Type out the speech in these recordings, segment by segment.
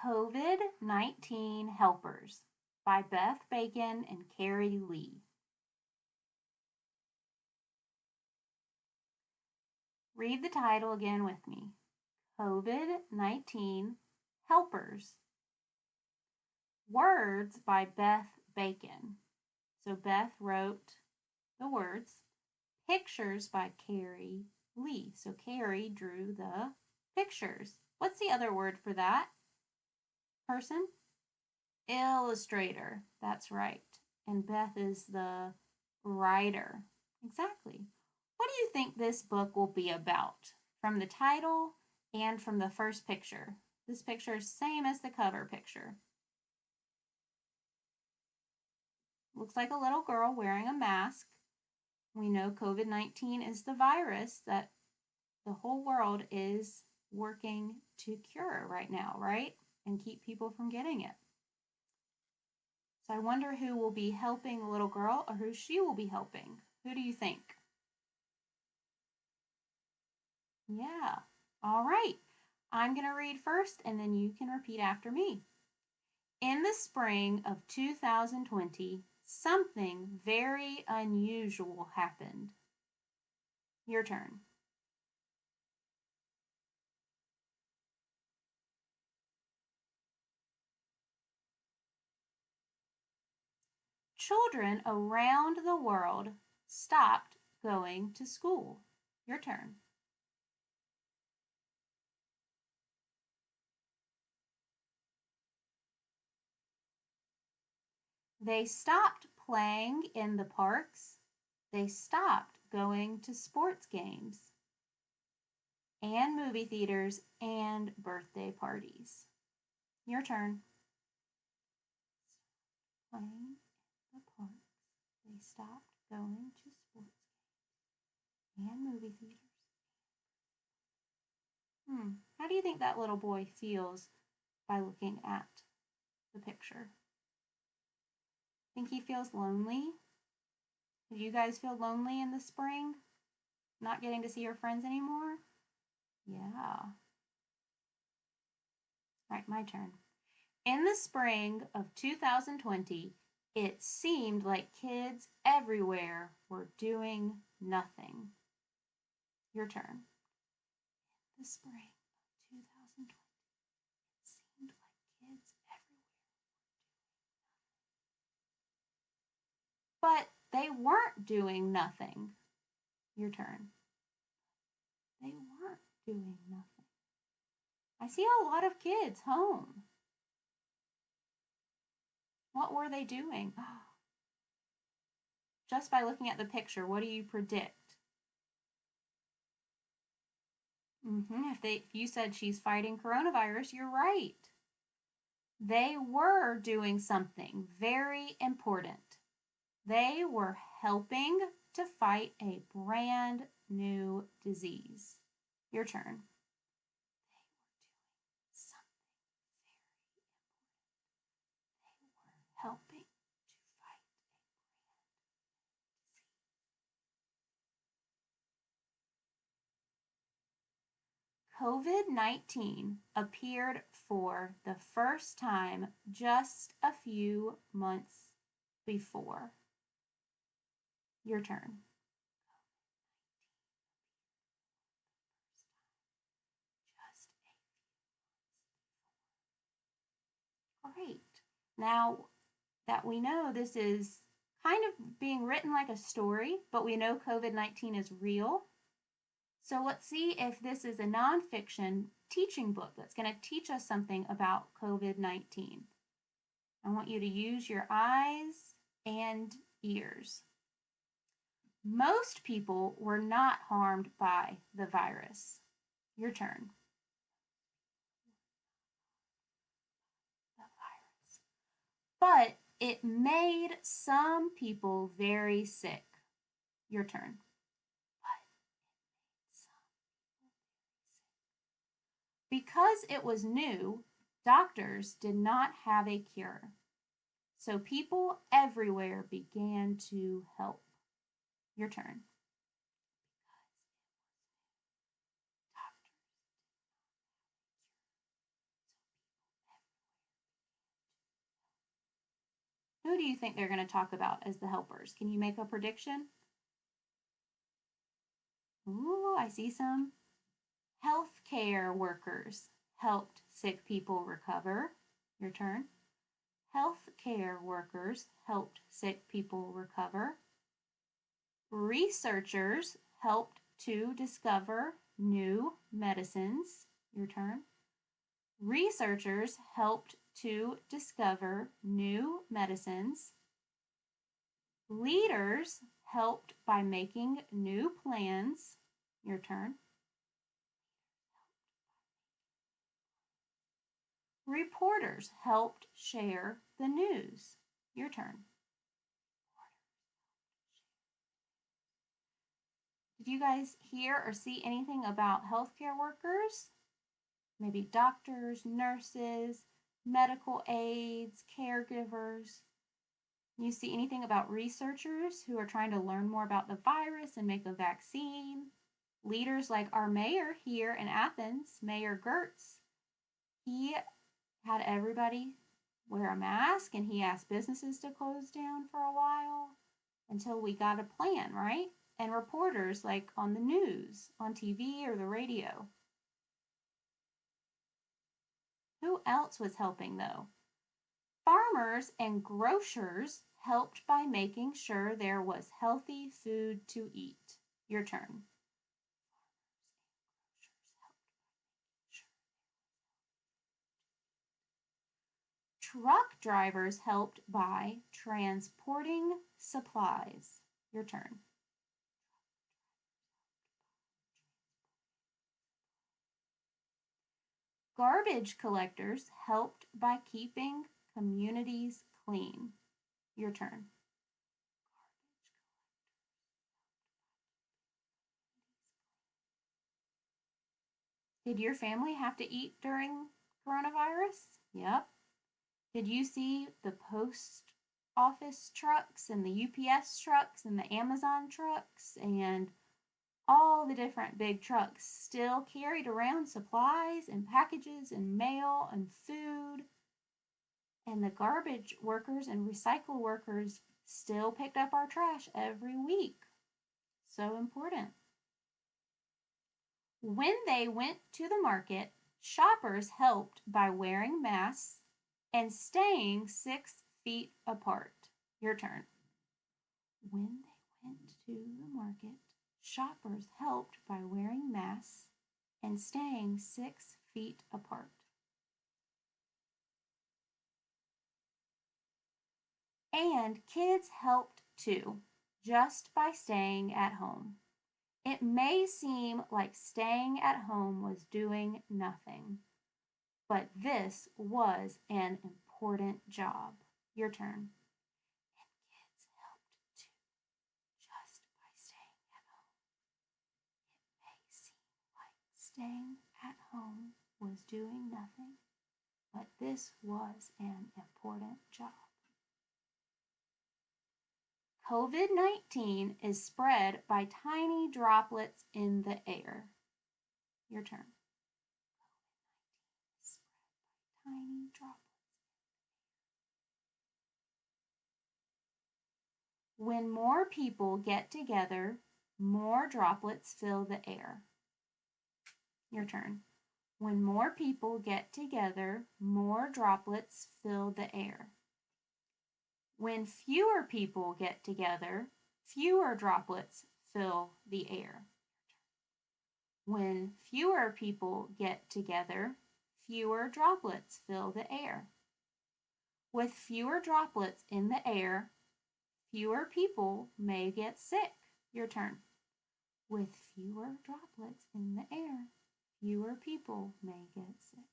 COVID-19 Helpers by Beth Bacon and Carrie Lee. Read the title again with me. COVID-19 Helpers. Words by Beth Bacon. So Beth wrote the words. Pictures by Carrie Lee. So Carrie drew the pictures. What's the other word for that person? Illustrator. That's right. And Beth is the writer. Exactly. What do you think this book will be about? From the title and from the first picture. This picture is same as the cover picture. Looks like a little girl wearing a mask. We know COVID-19 is the virus that the whole world is working to cure right now, right? And keep people from getting it. So I wonder who will be helping the little girl or who she will be helping. Who do you think? Yeah. All right. I'm going to read first and then you can repeat after me. In the spring of 2020, something very unusual happened. Your turn. Children around the world stopped going to school. Your turn. They stopped playing in the parks. They stopped going to sports games and movie theaters and birthday parties. Your turn. Playing in the parks. They stopped going to sports games and movie theaters. How do you think that little boy feels by looking at the picture? Think he feels lonely? Do you guys feel lonely in the spring? Not getting to see your friends anymore? Yeah. All right, my turn. In the spring of 2020, it seemed like kids everywhere were doing nothing. Your turn. In the spring of 2020, it seemed like kids everywhere were doing nothing. But they weren't doing nothing. Your turn. They weren't doing nothing. I see a lot of kids home. What were they doing? Just by looking at the picture, what do you predict? If you said she's fighting coronavirus, you're right. They were doing something very important. They were helping to fight a brand new disease. Your turn. They were doing something very important. They were helping to fight a brand new disease. COVID-19 appeared for the first time just a few months before. Your turn. Great. Now that we know this is kind of being written like a story, but we know COVID-19 is real. So let's see if this is a nonfiction teaching book that's going to teach us something about COVID-19. I want you to use your eyes and ears. Most people were not harmed by the virus. Your turn. But it made some people very sick. Your turn. Because it was new, doctors did not have a cure. So people everywhere began to help. Your turn. Who do you think they're going to talk about as the helpers? Can you make a prediction? Ooh, I see some. Healthcare workers helped sick people recover. Your turn. Healthcare workers helped sick people recover. Researchers helped to discover new medicines. Your turn. Researchers helped to discover new medicines. Leaders helped by making new plans. Your turn. Reporters helped share the news. Your turn. Did you guys hear or see anything about healthcare workers? Maybe doctors, nurses, medical aides, caregivers. You see anything about researchers who are trying to learn more about the virus and make a vaccine? Leaders like our mayor here in Athens, Mayor Gertz, he had everybody wear a mask and he asked businesses to close down for a while until we got a plan, right? And reporters like on the news, on TV or the radio. Who else was helping though? Farmers and grocers helped by making sure there was healthy food to eat. Your turn. Truck drivers helped by transporting supplies. Your turn. Garbage collectors helped by keeping communities clean. Your turn. Did your family have to eat during coronavirus? Yep. Did you see the post office trucks and the UPS trucks and the Amazon trucks and all the different big trucks still carried around supplies and packages and mail and food? And the garbage workers and recycle workers still picked up our trash every week. So important. When they went to the market, shoppers helped by wearing masks and staying 6 feet apart. Your turn. When they went to the market, shoppers helped by wearing masks and staying 6 feet apart. And kids helped too, just by staying at home. It may seem like staying at home was doing nothing, but this was an important job. Your turn. And kids helped too, just by staying at home. It may seem like staying at home was doing nothing, but this was an important job. COVID-19 is spread by tiny droplets in the air. Your turn. COVID-19 is spread by tiny droplets in the air. When more people get together, more droplets fill the air. Your turn. When more people get together, more droplets fill the air. When fewer people get together, fewer droplets fill the air. When fewer people get together, fewer droplets fill the air. With fewer droplets in the air, fewer people may get sick. Your turn. With fewer droplets in the air, fewer people may get sick.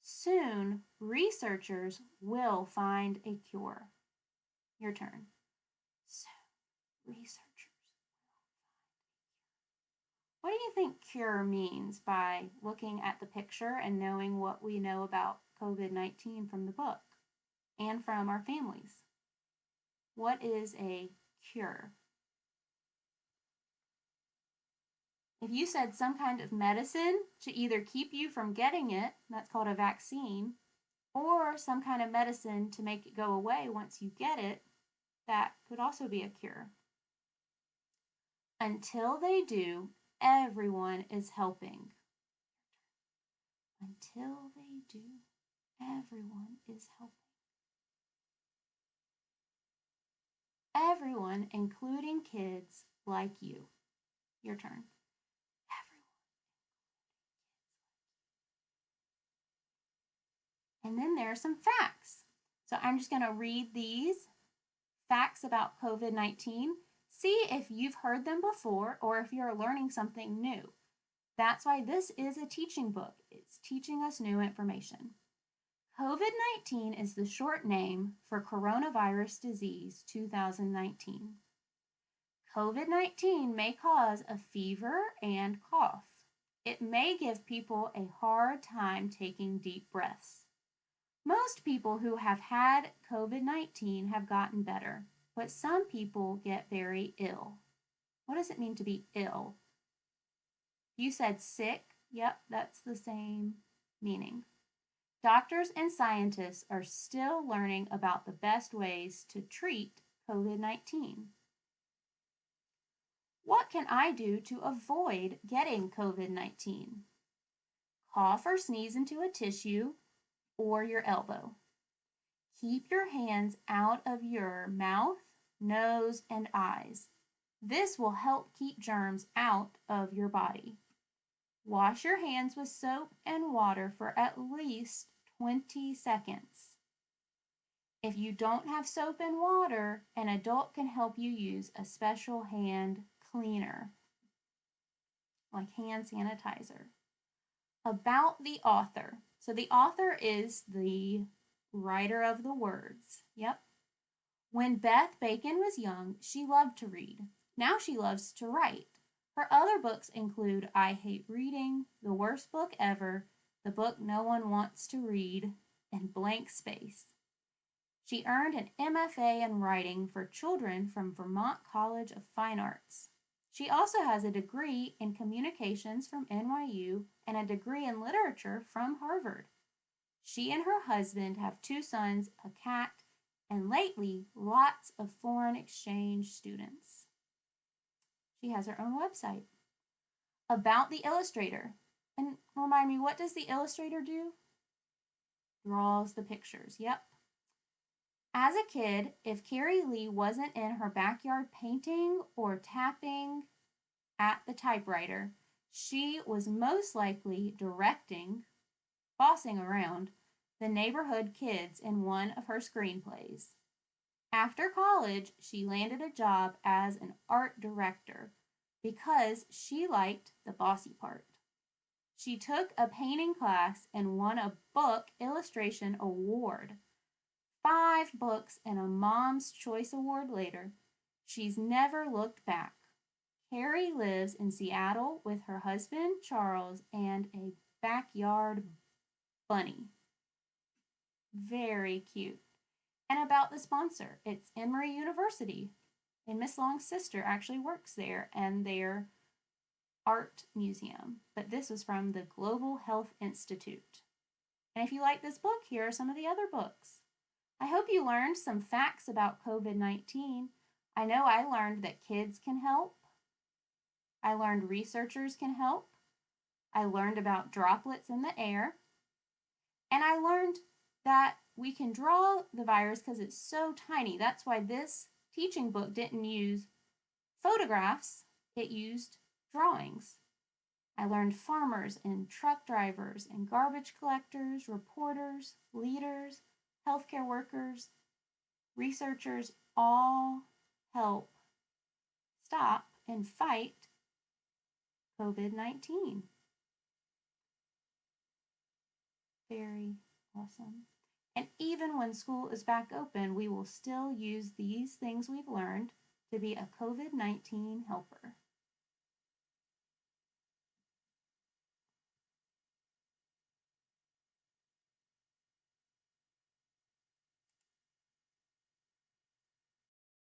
Soon, researchers will find a cure. Your turn. Soon, researchers will find a cure. What do you think cure means by looking at the picture and knowing what we know about COVID-19 from the book and from our families? What is a cure? If you said some kind of medicine to either keep you from getting it, that's called a vaccine, or some kind of medicine to make it go away once you get it. That could also be a cure. Until they do, everyone is helping. Until they do, everyone is helping. Everyone, including kids like you. Your turn. Everyone. And then there are some facts. So I'm just going to read these facts about COVID-19. See if you've heard them before or if you're learning something new. That's why this is a teaching book. It's teaching us new information. COVID-19 is the short name for coronavirus disease 2019. COVID-19 may cause a fever and cough. It may give people a hard time taking deep breaths. Most people who have had COVID-19 have gotten better, but some people get very ill. What does it mean to be ill? You said sick. Yep, that's the same meaning. Doctors and scientists are still learning about the best ways to treat COVID-19. What can I do to avoid getting COVID-19? Cough or sneeze into a tissue or your elbow. Keep your hands out of your mouth, nose, and eyes. This will help keep germs out of your body. Wash your hands with soap and water for at least 20 seconds. If you don't have soap and water, an adult can help you use a special hand cleaner, like hand sanitizer. About the author. So the author is the writer of the words. Yep. When Beth Bacon was young, she loved to read. Now she loves to write. Her other books include I Hate Reading, The Worst Book Ever, The Book No One Wants to Read, and Blank Space. She earned an MFA in writing for children from Vermont College of Fine Arts. She also has a degree in communications from NYU and a degree in literature from Harvard. She and her husband have 2 sons, a cat, and lately lots of foreign exchange students. She has her own website. About the illustrator. And remind me, what does the illustrator do? Draws the pictures. Yep. As a kid, if Carrie Lee wasn't in her backyard painting or tapping at the typewriter, she was most likely directing, bossing around, the neighborhood kids in one of her screenplays. After college, she landed a job as an art director because she liked the bossy part. She took a painting class and won a book illustration award. 5 books and a Mom's Choice Award later, she's never looked back. Carrie lives in Seattle with her husband, Charles, and a backyard bunny. Very cute. And about the sponsor, it's Emory University. And Miss Long's sister actually works there and their art museum. But this was from the Global Health Institute. And if you like this book, here are some of the other books. I hope you learned some facts about COVID-19. I know I learned that kids can help. I learned researchers can help. I learned about droplets in the air. And I learned that we can draw the virus because it's so tiny. That's why this teaching book didn't use photographs. It used drawings. I learned farmers and truck drivers and garbage collectors, reporters, leaders, healthcare workers, researchers all help stop and fight COVID-19. Very awesome. And even when school is back open, we will still use these things we've learned to be a COVID-19 helper.